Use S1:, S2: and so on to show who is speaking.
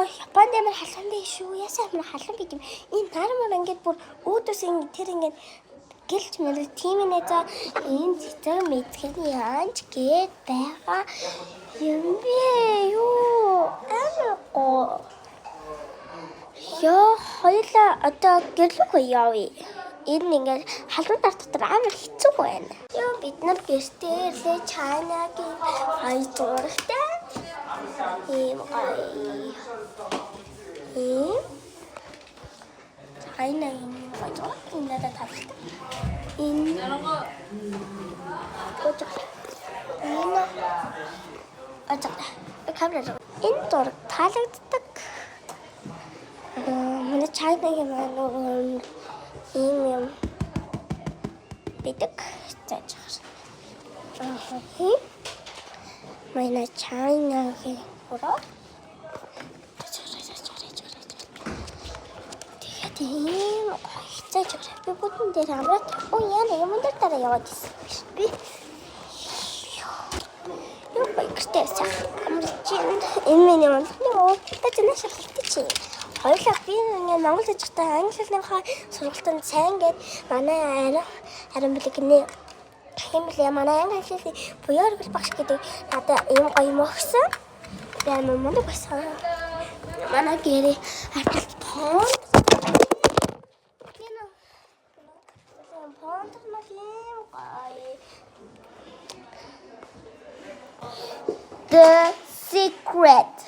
S1: Японд ямар халуун байх шүү. Ясаа ямар халуун бид юм. Энэ нармаар ингээд бүр өөдөөс ингээд тэр ингээд гэлж мөрөг тийм нэ за энэ цэцэг мэдхэр яаж гээд байгаа юм бэ юу амиго. Яа хоёлаа одоо гэрлүүгээ явъя. Энэ ингээд халуун дотор амар хэцүү байна. Яа бид нар гэртээ ирлээ Чайнагийн хай зурагтай. Ийм Чайнагийн хай зураг энэ надад тавьдаг. Энэ камера энэ зураг таалагддаг. Манай Чайнагийн маань ийм бидэг зааж байгаа. Манай Чайнагийн ураа. Тэгээд ийм зааж байгаа. Би бүдэн дээр амраад яна юм дээр дараа яваад ирсэн биш би. Юу байгтай сах амарчин энэ юм нөө тачна шахалтчих. Хоёулаа би ингээд Монгол хэлтэй англи хэлнийхээ сургалтанд сайн гээд манай харин бэлгэнэ хэмлээ манай англи хэлний буяар гэл багш гэдэг надад ийм гоё мөгсөн. Тэгээд мундаг байсан. Манай гэрээ хатгалт фонд. Фонд мал ийм гоё. The secret.